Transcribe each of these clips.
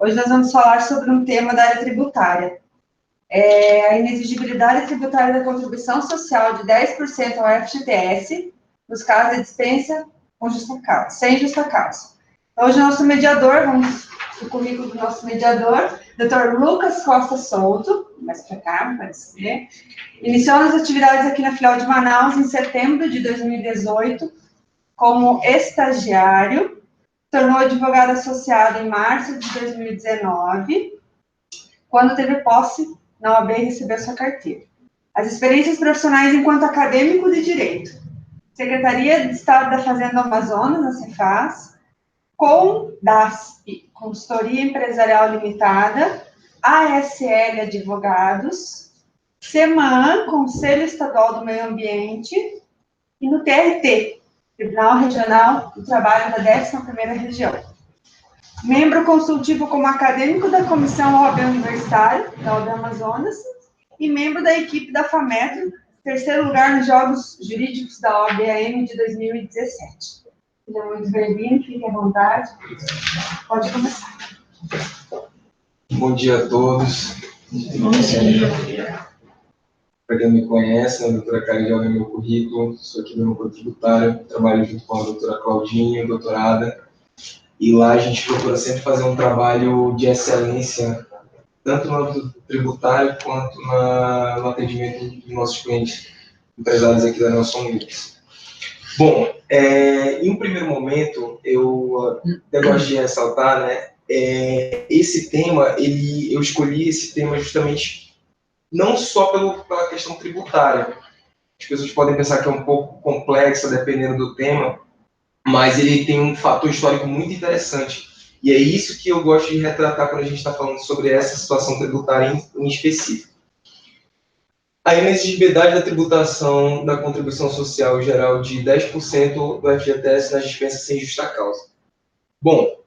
Hoje nós vamos falar sobre um tema da área tributária. A inexigibilidade tributária da contribuição social de 10% ao FGTS, nos casos de dispensa com justa causa, sem justa causa. Hoje o nosso mediador, vamos o currículo do nosso mediador, Dr. Lucas Costa Souto, mais para cá, me parece, iniciou as atividades aqui na filial de Manaus em setembro de 2018, como estagiário, tornou advogado associado em março de 2019, quando teve posse na OAB e recebeu sua carteira. As experiências profissionais enquanto acadêmico de Direito, Secretaria de Estado da Fazenda Amazonas, na Cefaz, com DASP, Consultoria Empresarial Limitada, ASL Advogados, SEMAN, Conselho Estadual do Meio Ambiente, e no TRT, Tribunal Regional do Trabalho da 11ª Região. Membro consultivo como acadêmico da Comissão OAB Universitária, da OAB Amazonas, e membro da equipe da FAMetro, terceiro lugar nos Jogos Jurídicos da OAB-AM de 2017. Seja muito bem-vindo, fique à vontade. Pode começar. Bom dia a todos. Bom dia. Para quem me conhece, a doutora Karen já olhou meu currículo, sou aqui do meu corpo tributário, trabalho junto com a doutora Claudinha, doutorada, e lá a gente procura sempre fazer um trabalho de excelência, tanto no âmbito tributário quanto no atendimento dos nossos clientes empresários aqui da Nelson Lewis. Bom, em um primeiro momento, eu gosto de ressaltar, esse tema, eu escolhi esse tema justamente não só pela questão tributária. As pessoas podem pensar que é um pouco complexa, dependendo do tema, mas ele tem um fator histórico muito interessante. E é isso que eu gosto de retratar quando a gente está falando sobre essa situação tributária em específico. A inexigibilidade da tributação da contribuição social geral de 10% do FGTS nas dispensas sem justa causa. Bom,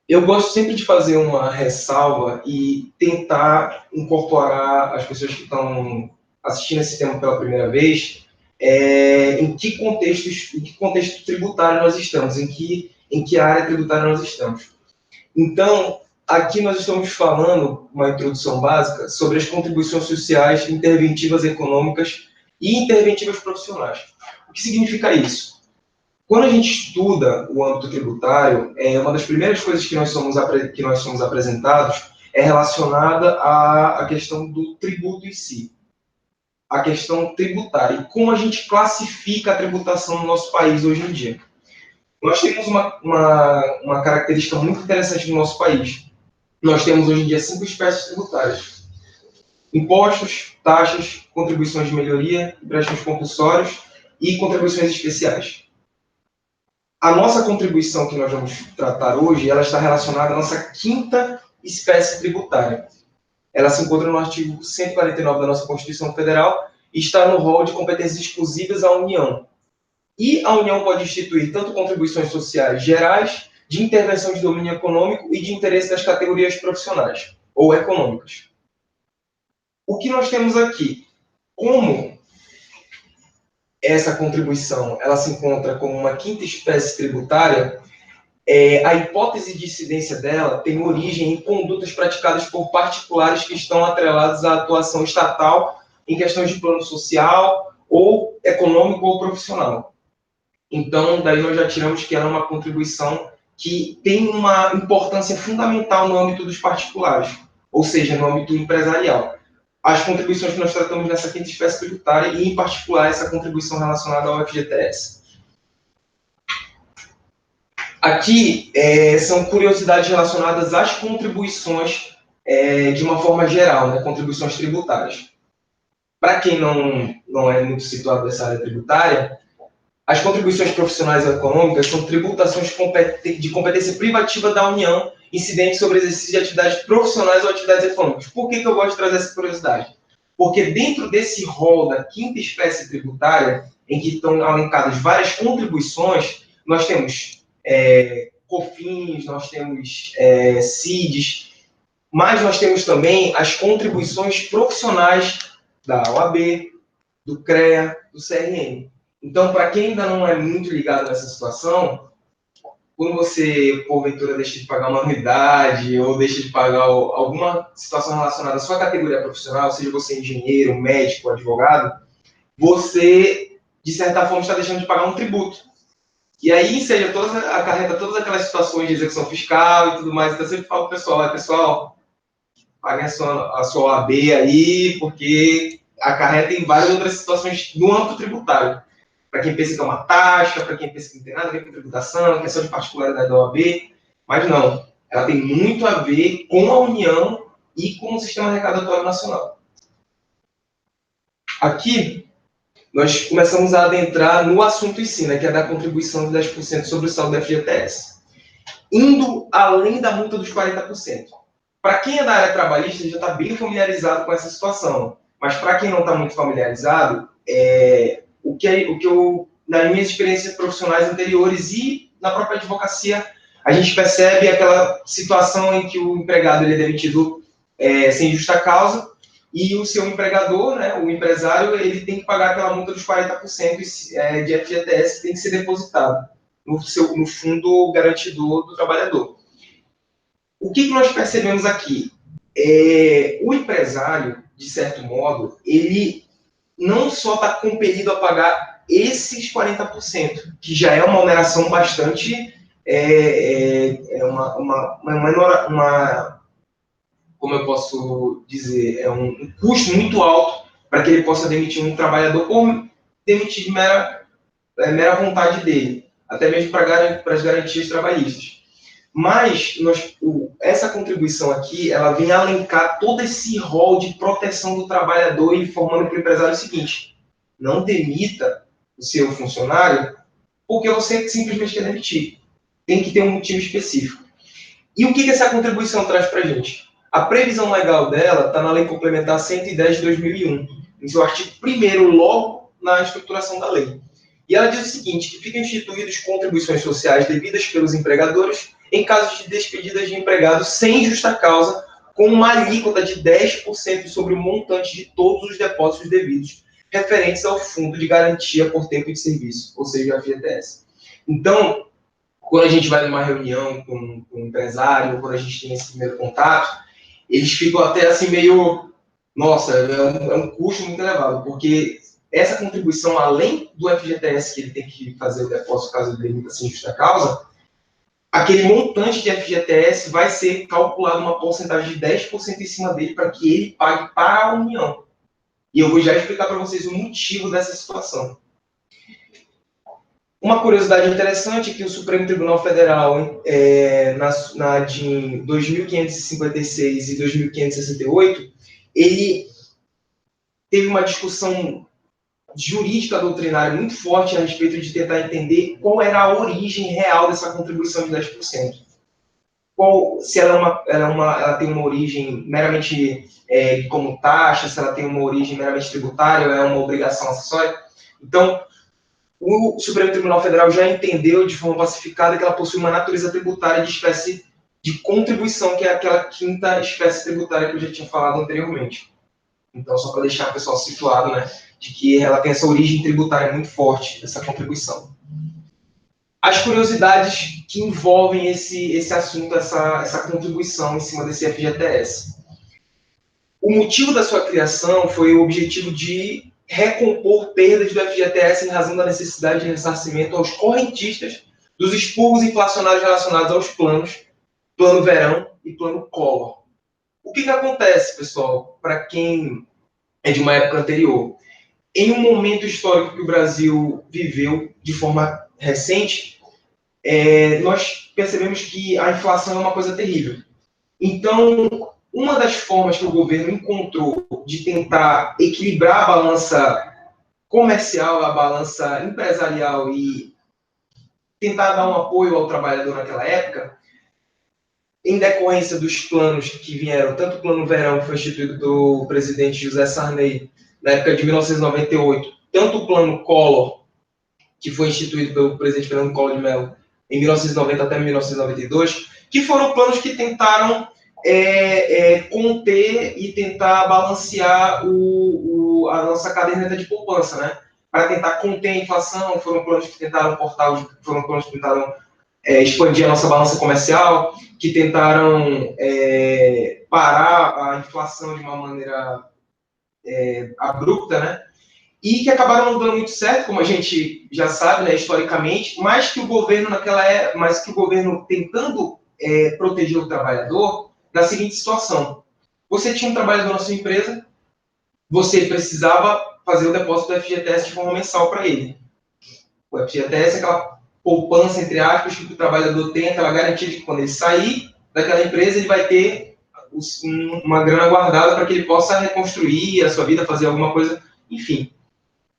eu gosto sempre de fazer uma ressalva e tentar incorporar as pessoas que estão assistindo esse tema pela primeira vez em que contexto tributário nós estamos, em que área tributária nós estamos. Então, aqui nós estamos falando, uma introdução básica, sobre as contribuições sociais, interventivas econômicas e interventivas profissionais. O que significa isso? Quando a gente estuda o âmbito tributário, uma das primeiras coisas que nós somos apresentados é relacionada à questão do tributo em si, a questão tributária, e como a gente classifica a tributação no nosso país hoje em dia. Nós temos uma característica muito interessante no nosso país. Nós temos hoje em dia 5 espécies tributárias: impostos, taxas, contribuições de melhoria, empréstimos compulsórios e contribuições especiais. A nossa contribuição que nós vamos tratar hoje, ela está relacionada à nossa 5ª espécie tributária. Ela se encontra no artigo 149 da nossa Constituição Federal e está no rol de competências exclusivas à União. E a União pode instituir tanto contribuições sociais gerais, de intervenção de domínio econômico e de interesse das categorias profissionais ou econômicas. O que nós temos aqui? Como essa contribuição ela se encontra como uma 5ª espécie tributária, a hipótese de incidência dela tem origem em condutas praticadas por particulares que estão atreladas à atuação estatal em questões de plano social, ou econômico ou profissional. Então, daí nós já tiramos que ela é uma contribuição que tem uma importância fundamental no âmbito dos particulares, ou seja, no âmbito empresarial. As contribuições que nós tratamos nessa 5ª espécie tributária, e em particular essa contribuição relacionada ao FGTS. Aqui são curiosidades relacionadas às contribuições de uma forma geral, contribuições tributárias. Para quem não é muito situado nessa área tributária, as contribuições profissionais ou econômicas são tributações de competência privativa da União incidentes sobre o exercício de atividades profissionais ou atividades econômicas. Por que eu gosto de trazer essa curiosidade? Porque dentro desse rol da 5ª espécie tributária, em que estão alencadas várias contribuições, nós temos COFINS, nós temos CIDs, mas nós temos também as contribuições profissionais da OAB, do CREA, do CRM. Então, para quem ainda não é muito ligado nessa situação, quando você, porventura, deixa de pagar uma anuidade ou deixa de pagar alguma situação relacionada à sua categoria profissional, seja você engenheiro, médico, advogado, você, de certa forma, está deixando de pagar um tributo. E aí, seja, acarreta todas aquelas situações de execução fiscal e tudo mais. Então, eu sempre falo para o pessoal, pessoal, paguem a sua OAB aí, porque acarreta em várias outras situações no âmbito tributário. Para quem pensa que é uma taxa, para quem pensa que não tem nada a ver com tributação, que é só de particularidade da OAB, mas não. Ela tem muito a ver com a União e com o sistema arrecadatório nacional. Aqui, nós começamos a adentrar no assunto em si, né, que é da contribuição de 10% sobre o saldo do FGTS. Indo além da multa dos 40%. Para quem é da área trabalhista, já está bem familiarizado com essa situação. Mas para quem não está muito familiarizado, o que eu, nas minhas experiências profissionais anteriores e na própria advocacia, a gente percebe aquela situação em que o empregado ele é demitido sem justa causa e o seu empregador, né, o empresário, ele tem que pagar aquela multa dos 40% de FGTS que tem que ser depositado no fundo garantidor do trabalhador. O que nós percebemos aqui? O empresário, de certo modo, ele não só está compelido a pagar esses 40%, que já é uma oneração bastante, como eu posso dizer, é um custo muito alto para que ele possa demitir um trabalhador por demitir de mera vontade dele, até mesmo para as garantias trabalhistas. Mas essa contribuição aqui, ela vem alencar todo esse rol de proteção do trabalhador, informando para o empresário o seguinte: não demita o seu funcionário porque você simplesmente quer demitir. Tem que ter um motivo específico. E o que essa contribuição traz para a gente? A previsão legal dela está na Lei Complementar 110 de 2001, em seu artigo 1º, logo na estruturação da lei. E ela diz o seguinte, que ficam instituídas contribuições sociais devidas pelos empregadores em casos de despedidas de empregados sem justa causa, com uma alíquota de 10% sobre o montante de todos os depósitos devidos, referentes ao Fundo de Garantia por Tempo de Serviço, ou seja, a FGTS. Então, quando a gente vai numa reunião com um empresário, quando a gente tem esse primeiro contato, eles ficam até assim meio, nossa, é um custo muito elevado, porque essa contribuição, além do FGTS que ele tem que fazer o depósito caso ele demita sem justa causa, aquele montante de FGTS vai ser calculado uma porcentagem de 10% em cima dele para que ele pague para a União. E eu vou já explicar para vocês o motivo dessa situação. Uma curiosidade interessante é que o Supremo Tribunal Federal, na DIN 2556 e 2568, ele teve uma discussão jurídica doutrinária muito forte a respeito de tentar entender qual era a origem real dessa contribuição de 10%. Se ela tem uma origem meramente como taxa, se ela tem uma origem meramente tributária, ou é uma obrigação acessória. Então, o Supremo Tribunal Federal já entendeu de forma pacificada que ela possui uma natureza tributária de espécie de contribuição, que é aquela quinta espécie tributária que eu já tinha falado anteriormente. Então, só para deixar o pessoal situado, né, de que ela tem essa origem tributária muito forte, essa contribuição. As curiosidades que envolvem esse assunto, essa contribuição em cima desse FGTS. O motivo da sua criação foi o objetivo de recompor perdas do FGTS em razão da necessidade de ressarcimento aos correntistas dos expurgos inflacionários relacionados aos planos, Plano Verão e Plano Collor. O que acontece, pessoal, para quem é de uma época anterior? Em um momento histórico que o Brasil viveu de forma recente, nós percebemos que a inflação é uma coisa terrível. Então, uma das formas que o governo encontrou de tentar equilibrar a balança comercial, a balança empresarial e tentar dar um apoio ao trabalhador naquela época, em decorrência dos planos que vieram, tanto o Plano Verão, que foi instituído pelo presidente José Sarney, na época de 1998, tanto o Plano Collor, que foi instituído pelo presidente Fernando Collor de Mello, em 1990 até 1992, que foram planos que tentaram conter e tentar balancear a nossa caderneta de poupança, né? Para tentar conter a inflação, foram planos que tentaram expandir a nossa balança comercial, que tentaram parar a inflação de uma maneira abrupta, né? E que acabaram não dando muito certo, como a gente já sabe, né, historicamente, mas que o governo tentando proteger o trabalhador na seguinte situação: você tinha um trabalhador na sua empresa, você precisava fazer o depósito do FGTS de forma mensal para ele. O FGTS é aquela poupança, entre aspas, que o trabalhador tem, aquela garantia de que quando ele sair daquela empresa, ele vai ter uma grana guardada para que ele possa reconstruir a sua vida, fazer alguma coisa, enfim.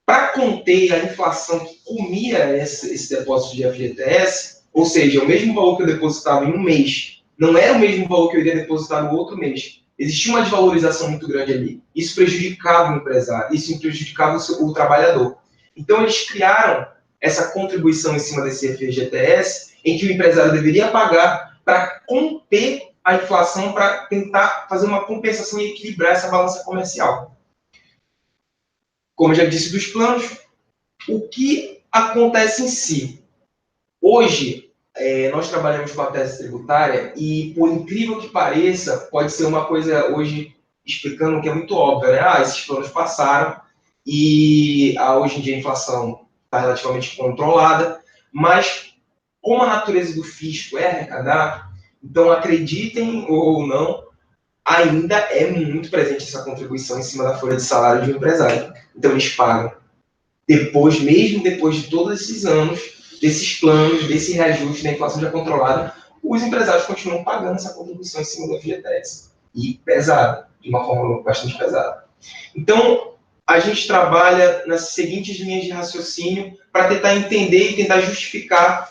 Para conter a inflação que comia esse depósito de FGTS, ou seja, o mesmo valor que eu depositava em um mês, não era o mesmo valor que eu iria depositar no outro mês. Existia uma desvalorização muito grande ali. Isso prejudicava o empresário, isso prejudicava o trabalhador. Então, eles criaram essa contribuição em cima desse FGTS, em que o empresário deveria pagar para conter a inflação, para tentar fazer uma compensação e equilibrar essa balança comercial. Como eu já disse dos planos, o que acontece em si? Hoje, nós trabalhamos com a tese tributária e, por incrível que pareça, pode ser uma coisa hoje explicando que é muito óbvia, né? Esses planos passaram e hoje em dia a inflação está relativamente controlada, mas como a natureza do fisco é arrecadar, então acreditem ou não, ainda é muito presente essa contribuição em cima da folha de salário de um empresário. Então eles pagam. Mesmo depois de todos esses anos, desses planos, desse reajuste da inflação já controlada, os empresários continuam pagando essa contribuição em cima do FGTS. E pesada, de uma forma bastante pesada. Então, a gente trabalha nas seguintes linhas de raciocínio para tentar entender e tentar justificar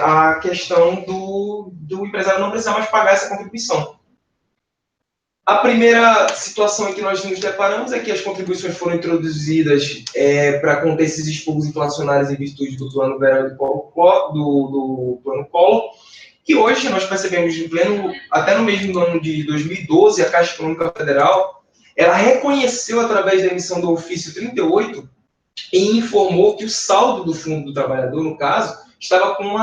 a questão do empresário não precisar mais pagar essa contribuição. A primeira situação em que nós nos deparamos é que as contribuições foram introduzidas para conter esses expurgos inflacionários em virtude do plano verão do plano Collor, que hoje nós percebemos até no mesmo ano de 2012, a Caixa Econômica Federal, ela reconheceu através da emissão do ofício 38 e informou que o saldo do Fundo do Trabalhador, no caso, estava com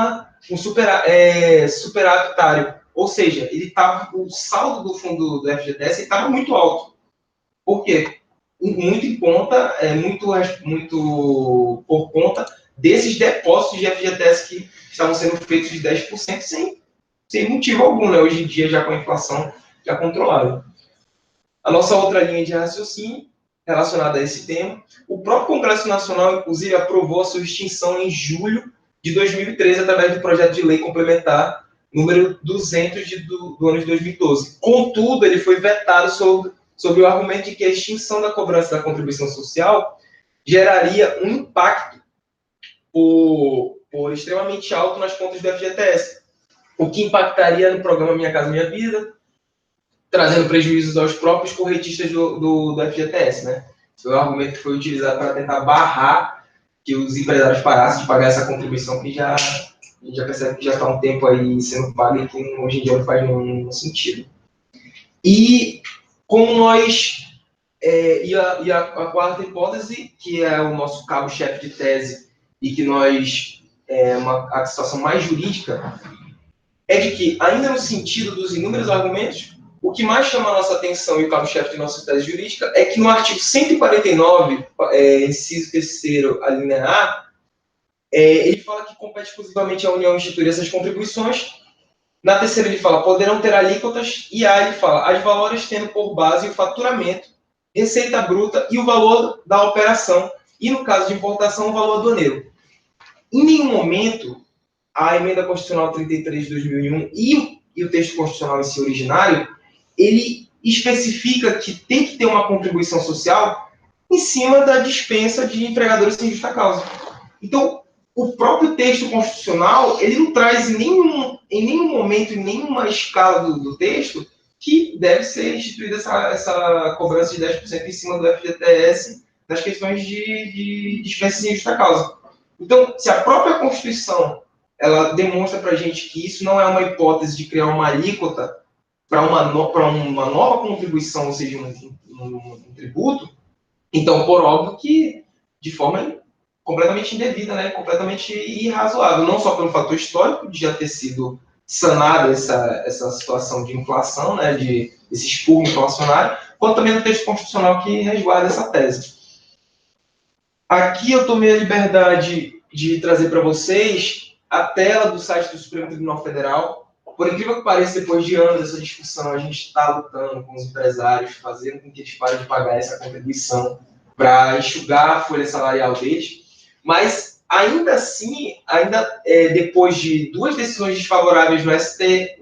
um superavitário. Ou seja, o saldo do fundo do FGTS estava muito alto. Por quê? Muito por conta desses depósitos de FGTS que estavam sendo feitos de 10% sem motivo algum, né? Hoje em dia, já com a inflação já controlada. A nossa outra linha de raciocínio relacionada a esse tema, o próprio Congresso Nacional, inclusive, aprovou a sua extinção em julho de 2013 através do projeto de lei complementar número 200 do ano de 2012. Contudo, ele foi vetado sob o argumento de que a extinção da cobrança da contribuição social geraria um impacto por extremamente alto nas contas do FGTS, o que impactaria no programa Minha Casa Minha Vida, trazendo prejuízos aos próprios correntistas do FGTS, né? Foi o argumento que foi utilizado para tentar barrar que os empresários parassem de pagar essa contribuição que a gente já percebe que já está um tempo aí sendo pago e que hoje em dia não faz nenhum sentido. E como nós... a quarta hipótese, que é o nosso cabo-chefe de tese e que nós... a situação mais jurídica, é de que, ainda no sentido dos inúmeros argumentos, o que mais chama a nossa atenção e o cabo-chefe de nossa tese jurídica é que no artigo 149, inciso 3º, a linha A, ele fala que compete exclusivamente à União instituir essas contribuições. Na terceira ele fala, poderão ter alíquotas, e A ele fala, as valores tendo por base o faturamento, receita bruta e o valor da operação, e no caso de importação, o valor aduaneiro. Em nenhum momento, a emenda constitucional 33 de 2001 e o texto constitucional em si originário, ele especifica que tem que ter uma contribuição social em cima da dispensa de empregadores sem justa causa. Então, o próprio texto constitucional, ele não traz em nenhum momento, em nenhuma escala do texto, que deve ser instituída essa cobrança de 10% em cima do FGTS nas questões de dispensa sem justa causa. Então, se a própria Constituição ela demonstra para a gente que isso não é uma hipótese de criar uma alíquota para uma nova contribuição, ou seja, um tributo, então, por óbvio que, de forma completamente indevida, né, completamente irrazoável, não só pelo fator histórico de já ter sido sanada essa situação de inflação, né, esse expurgo inflacionário, quanto também no texto constitucional que resguarda essa tese. Aqui eu tomei a liberdade de trazer para vocês a tela do site do Supremo Tribunal Federal. Por incrível que pareça, depois de anos dessa discussão, a gente está lutando com os empresários, fazendo com que eles parem de pagar essa contribuição para enxugar a folha salarial deles. Mas, ainda assim, depois de 2 decisões desfavoráveis no STJ,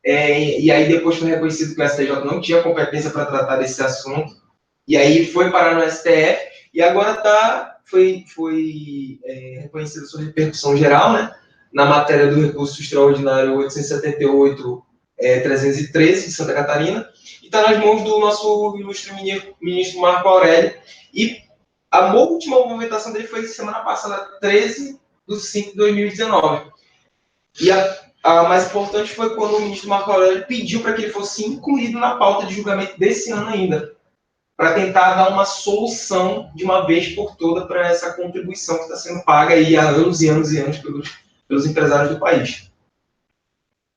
e aí depois foi reconhecido que o STJ não tinha competência para tratar desse assunto, e aí foi parar no STF, e agora foi reconhecida sua repercussão geral, né, na matéria do recurso extraordinário 878-313 de Santa Catarina, e está nas mãos do nosso ilustre ministro Marco Aurélio, e a última movimentação dele foi semana passada, 13/5/2019. E a mais importante foi quando o ministro Marco Aurélio pediu para que ele fosse incluído na pauta de julgamento desse ano ainda, para tentar dar uma solução de uma vez por toda para essa contribuição que está sendo paga aí há anos e anos e anos pelos empresários do país.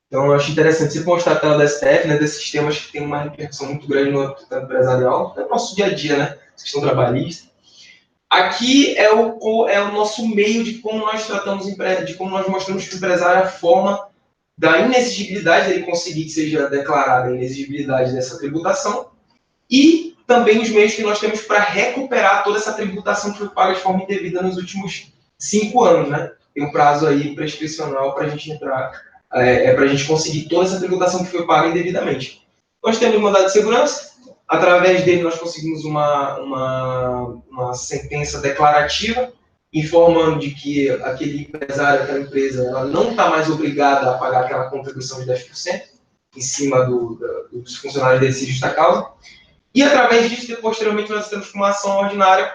Então, eu acho interessante você mostrar a tela da STF, né, desses temas que tem uma repercussão muito grande no âmbito empresarial, é o nosso dia a dia, né, questão trabalhista. Aqui é o nosso meio de como nós tratamos, de como nós mostramos para o empresário a forma da inexigibilidade dele conseguir que seja declarada a inexigibilidade dessa tributação e também os meios que nós temos para recuperar toda essa tributação que foi paga de forma indevida nos últimos 5 anos, né? Tem um prazo aí prescricional para a gente entrar, para a gente conseguir toda essa tributação que foi paga indevidamente. Nós temos o mandado de segurança, através dele nós conseguimos uma sentença declarativa, informando de que aquele empresário, aquela empresa, ela não está mais obrigada a pagar aquela contribuição de 10% em cima dos funcionários desse justa causa. E, através disso, posteriormente, nós temos uma ação ordinária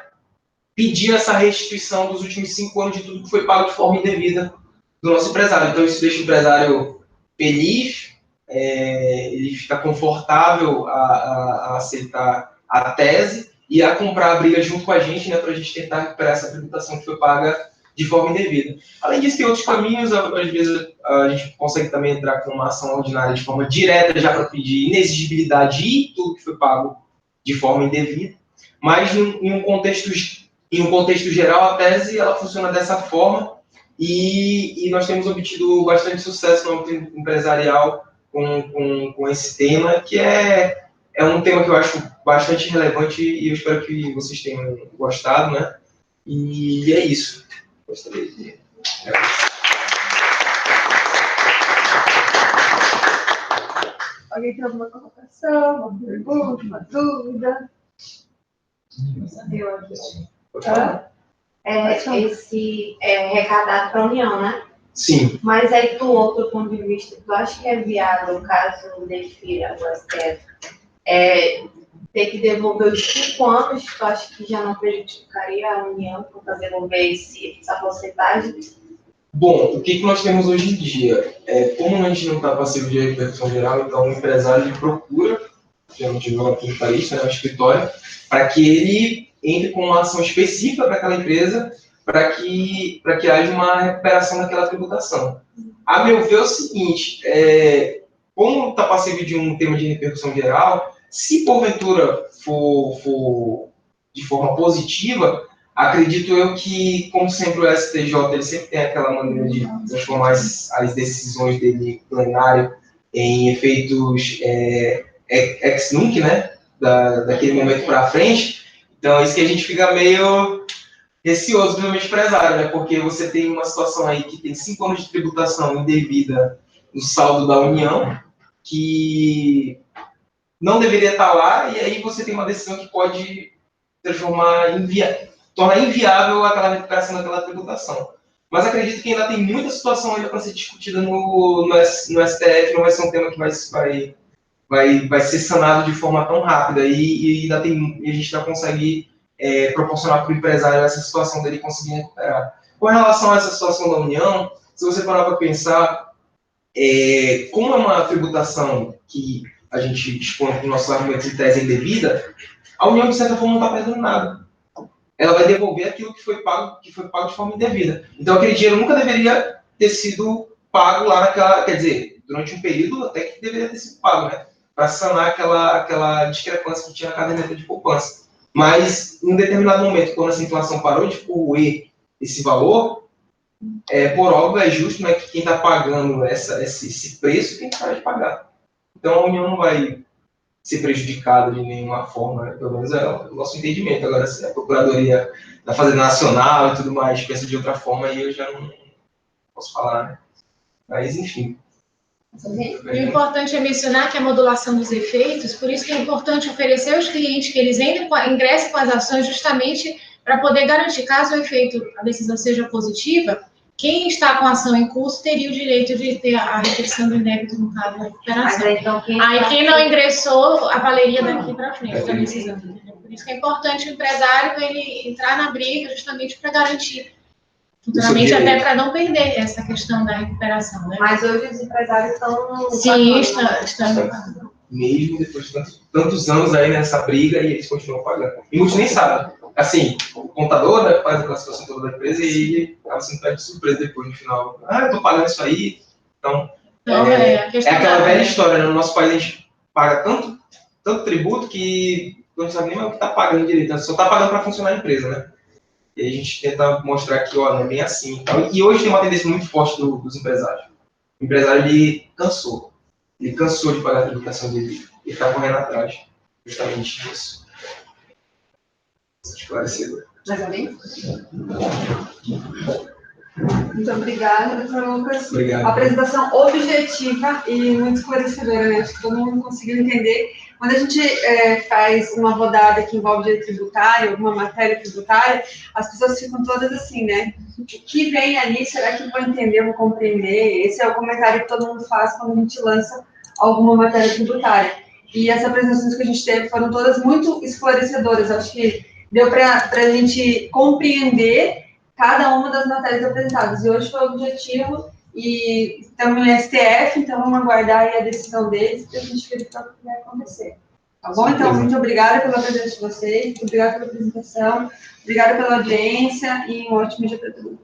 pedir essa restituição dos últimos 5 anos de tudo que foi pago de forma indevida do nosso empresário. Então, isso deixa o empresário feliz, ele fica confortável a aceitar a tese e a comprar a briga junto com a gente, né, para a gente tentar recuperar essa tributação que foi paga de forma indevida. Além disso, tem outros caminhos, às vezes a gente consegue também entrar com uma ação ordinária de forma direta, já para pedir inexigibilidade e tudo que foi pago de forma indevida, mas em um contexto geral, a tese ela funciona dessa forma e nós temos obtido bastante sucesso no âmbito empresarial com esse tema, que é um tema que eu acho bastante relevante e eu espero que vocês tenham gostado, né? E é isso. Gostaria de... Alguém tem alguma colocação, uma pergunta, uma dúvida? Eu aqui. Esse é arrecadado para a União, né? Sim. Mas aí, do outro ponto de vista, tu acha que é viável, caso defira o STF, ter que devolver os 5 anos? Tu acha que já não prejudicaria a União para devolver essa porcentagem? Bom, o que nós temos hoje em dia? Como a gente não está passivo de repercussão geral, então o empresário ele procura, geralmente no tributarista, né, o escritório, para que ele entre com uma ação específica para aquela empresa, para que haja uma recuperação daquela tributação. A meu ver é o seguinte, como está passivo de um tema de repercussão geral, se porventura for de forma positiva, acredito eu que, como sempre, o STJ ele sempre tem aquela maneira de transformar as decisões dele plenário em efeitos ex nunc, né, daquele momento para frente. Então, é isso que a gente fica meio receoso, principalmente empresário, né, porque você tem uma situação aí que tem 5 anos de tributação indevida no saldo da União, que não deveria estar lá, e aí você tem uma decisão que pode tornar inviável aquela recuperação daquela tributação. Mas acredito que ainda tem muita situação ainda para ser discutida no STF, não vai ser um tema que vai ser sanado de forma tão rápida, e a gente já consegue proporcionar para o empresário essa situação dele conseguir recuperar. Com relação a essa situação da União, se você parar para pensar, como é uma tributação que a gente expõe com nossos argumentos de tese indevida, a União, de certa forma, não está perdendo nada. ela vai devolver aquilo que foi pago de forma indevida. Então, aquele dinheiro nunca deveria ter sido pago lá naquela, quer dizer, durante um período até que deveria ter sido pago, né? Para sanar aquela discrepância que tinha na caderneta de poupança. Mas, em um determinado momento, quando essa inflação parou de corroer esse valor, por óbvio, é justo, né, que quem está pagando esse preço tem que parar de pagar. Então, a União não vai ser prejudicada de nenhuma forma, né? Pelo menos é o nosso entendimento. Agora, se a Procuradoria da Fazenda Nacional e tudo mais pensa de outra forma, aí eu já não posso falar, né? Mas, enfim. O importante é mencionar que a modulação dos efeitos, por isso que é importante oferecer aos clientes que eles ingressem com as ações justamente para poder garantir, caso o efeito, a decisão seja positiva, quem está com a ação em curso teria o direito de ter a repetição do débito no caso da recuperação. Então, quem não ingressou, a valeria daqui para frente da decisão. Por isso que é importante o empresário ele entrar na briga justamente para garantir futuramente, até para não perder essa questão da recuperação, né? Mas hoje os empresários estão... Sim, estão. Mesmo depois de tantos anos aí nessa briga, e eles continuam pagando. E muitos nem sabem. Assim, o contador, né, faz a classificação toda da empresa e ele acaba sendo pego de surpresa depois, no final. Eu tô pagando isso aí. Então, é aquela velha história, né? No nosso país a gente paga tanto tributo que não sabe nem mais o que está pagando direito. Só está pagando para funcionar a empresa, né? E a gente tenta mostrar que, ó, não é bem assim e tal. E hoje tem uma tendência muito forte dos empresários. O empresário, ele cansou. Ele cansou de pagar a tributação dele. Ele está correndo atrás justamente disso. Esclarecedor. Mais alguém? Muito obrigada, doutor Lucas. Obrigado. Apresentação objetiva e muito esclarecedora, né? Acho que todo mundo conseguiu entender. Quando a gente faz uma rodada que envolve direito tributário, alguma matéria tributária, as pessoas ficam todas assim, né? O que vem ali, será que eu vou entender, eu vou compreender? Esse é o comentário que todo mundo faz quando a gente lança alguma matéria tributária. E as apresentações que a gente teve foram todas muito esclarecedoras. Acho que deu para a gente compreender cada uma das matérias apresentadas. E hoje foi o objetivo, e estamos no STF, então vamos aguardar aí a decisão deles para a gente verificar o que vai acontecer. Tá bom? Então, muito obrigada pela presença de vocês, muito obrigada pela apresentação, obrigada pela audiência e um ótimo dia para todos.